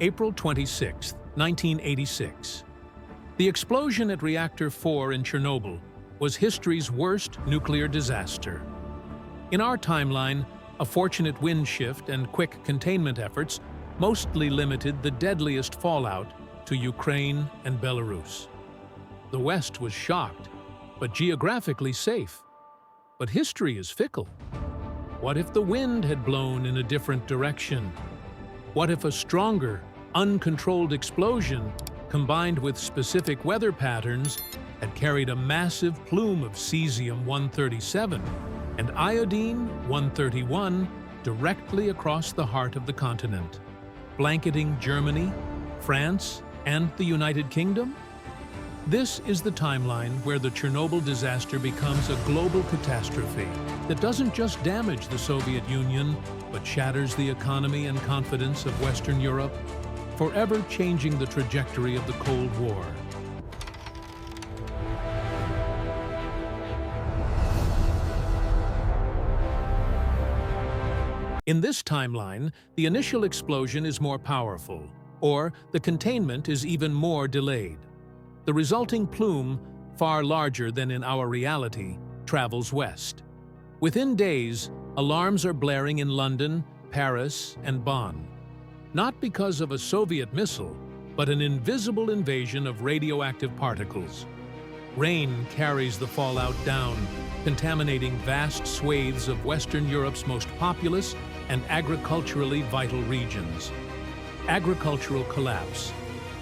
April 26, 1986. The explosion at Reactor 4 in Chernobyl was history's worst nuclear disaster. In our timeline, a fortunate wind shift and quick containment efforts mostly limited the deadliest fallout to Ukraine and Belarus. The West was shocked, but geographically safe. But history is fickle. What if the wind had blown in a different direction? What if a stronger, uncontrolled explosion, combined with specific weather patterns, had carried a massive plume of cesium-137 and iodine-131 directly across the heart of the continent, blanketing Germany, France, and the United Kingdom? This is the timeline where the Chernobyl disaster becomes a global catastrophe that doesn't just damage the Soviet Union, but shatters the economy and confidence of Western Europe, forever changing the trajectory of the Cold War. In this timeline, the initial explosion is more powerful, or the containment is even more delayed. The resulting plume, far larger than in our reality, travels west. Within days, alarms are blaring in London, Paris, and Bonn. Not because of a Soviet missile, but an invisible invasion of radioactive particles. Rain carries the fallout down, contaminating vast swathes of Western Europe's most populous and agriculturally vital regions. Agricultural collapse.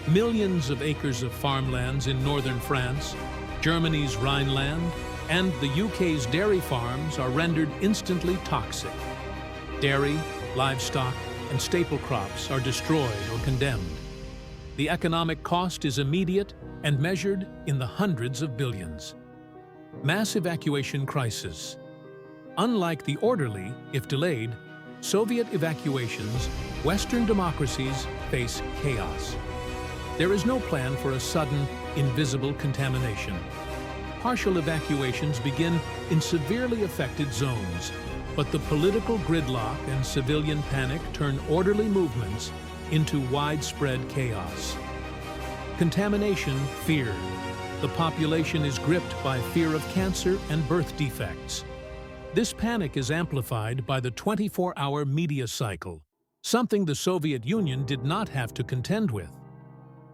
Millions of acres of farmlands in northern France, Germany's Rhineland, and the UK's dairy farms are rendered instantly toxic. Dairy, livestock, and staple crops are destroyed or condemned. The economic cost is immediate and measured in the hundreds of billions. Mass evacuation crisis. Unlike the orderly, if delayed, Soviet evacuations, Western democracies face chaos. There is no plan for a sudden, invisible contamination. Partial evacuations begin in severely affected zones, but the political gridlock and civilian panic turn orderly movements into widespread chaos. Contamination fear. The population is gripped by fear of cancer and birth defects. This panic is amplified by the 24-hour media cycle, something the Soviet Union did not have to contend with.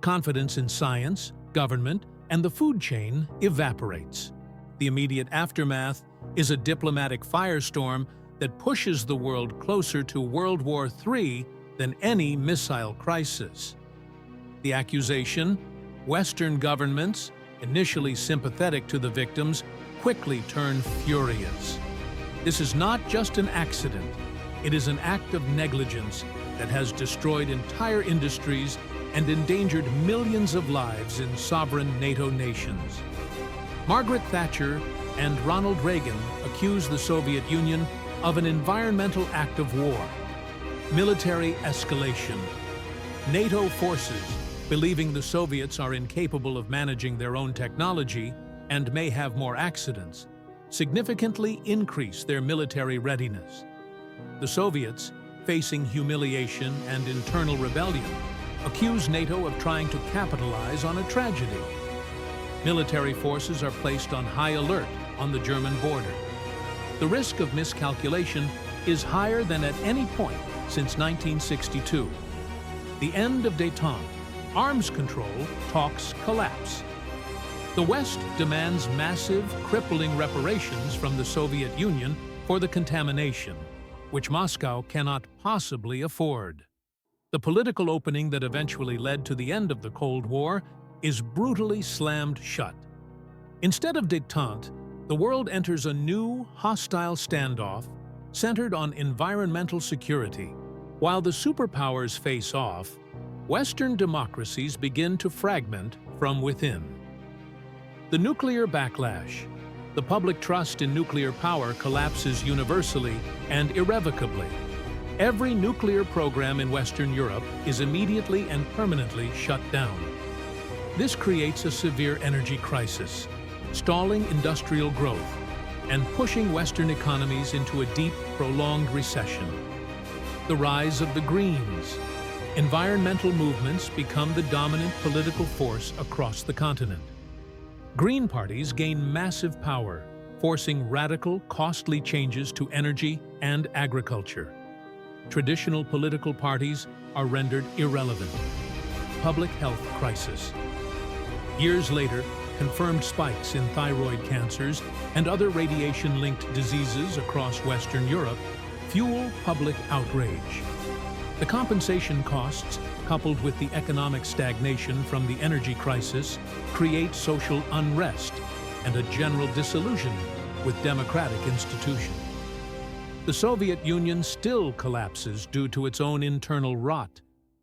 Confidence in science, government, and the food chain evaporates. The immediate aftermath is a diplomatic firestorm that pushes the world closer to World War III than any missile crisis. The accusation: Western governments, initially sympathetic to the victims, quickly turn furious. This is not just an accident. It is an act of negligence that has destroyed entire industries and endangered millions of lives in sovereign NATO nations. Margaret Thatcher and Ronald Reagan accused the Soviet Union of an environmental act of war. Military escalation. NATO forces, believing the Soviets are incapable of managing their own technology and may have more accidents, significantly increase their military readiness. The Soviets, facing humiliation and internal rebellion, accuse NATO of trying to capitalize on a tragedy. Military forces are placed on high alert on the German border. The risk of miscalculation is higher than at any point since 1962. The end of détente. Arms control talks collapse. The West demands massive, crippling reparations from the Soviet Union for the contamination, which Moscow cannot possibly afford. The political opening that eventually led to the end of the Cold War is brutally slammed shut. Instead of détente, the world enters a new, hostile standoff centered on environmental security. While the superpowers face off, Western democracies begin to fragment from within. The nuclear backlash. The public trust in nuclear power collapses universally and irrevocably. Every nuclear program in Western Europe is immediately and permanently shut down. This creates a severe energy crisis, stalling industrial growth and pushing Western economies into a deep, prolonged recession. The rise of the Greens. Environmental movements become the dominant political force across the continent. Green parties gain massive power, forcing radical, costly changes to energy and agriculture. Traditional political parties are rendered irrelevant. Public health crisis. Years later, confirmed spikes in thyroid cancers and other radiation-linked diseases across Western Europe fuel public outrage. The compensation costs, coupled with the economic stagnation from the energy crisis, create social unrest and a general disillusionment with democratic institutions. The Soviet Union still collapses due to its own internal rot,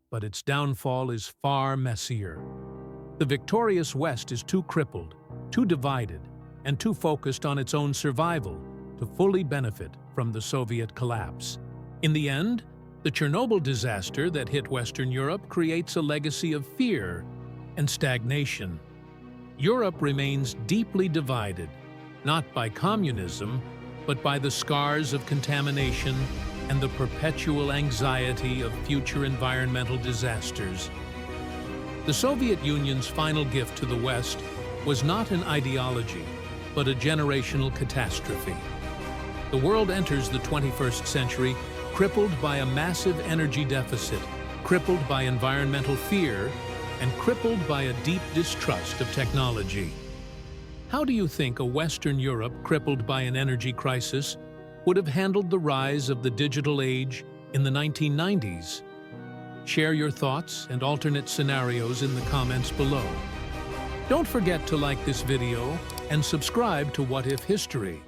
but its downfall is far messier. The victorious West is too crippled, too divided, and too focused on its own survival to fully benefit from the Soviet collapse. In the end, the Chernobyl disaster that hit Western Europe creates a legacy of fear and stagnation. Europe remains deeply divided, not by communism, but by the scars of contamination and the perpetual anxiety of future environmental disasters. The Soviet Union's final gift to the West was not an ideology, but a generational catastrophe. The world enters the 21st century crippled by a massive energy deficit, crippled by environmental fear, and crippled by a deep distrust of technology. How do you think a Western Europe crippled by an energy crisis would have handled the rise of the digital age in the 1990s? Share your thoughts and alternate scenarios in the comments below. Don't forget to like this video and subscribe to What If History.